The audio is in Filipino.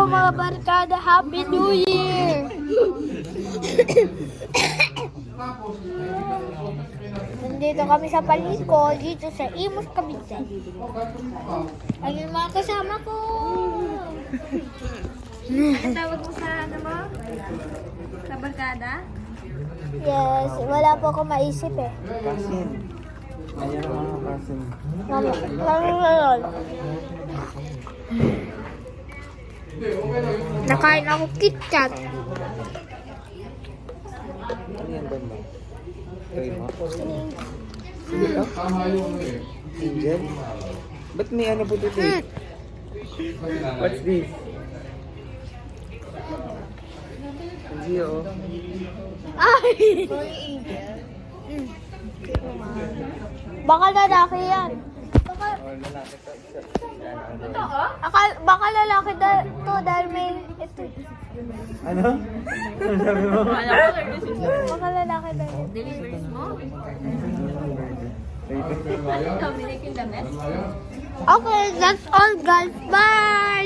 mga barkada. Happy New Year! Nandito kami sa Paliko, dito sa Imus, Cavite. Ayun mga kasama ko. Ang tawag mo sa ano mo? Sa barkada? Yes, wala po ako maisip eh. Kasin. Ayan ang mga kasin. Nakain ako KitKat. Ano yan ba ba? Try mo? Ito? Angel? Ba't may ano po dito? What's this? Angel, oh. Ay! Baka lalaki yan. Baka, Oh, lalaki to. Isa. baka lalaki to dahil may ito. Ano? Ano sabi mo? Baka lalaki dahil. Deliveries mo? Wait. Dominic yung damit? Okay, that's all guys. Bye!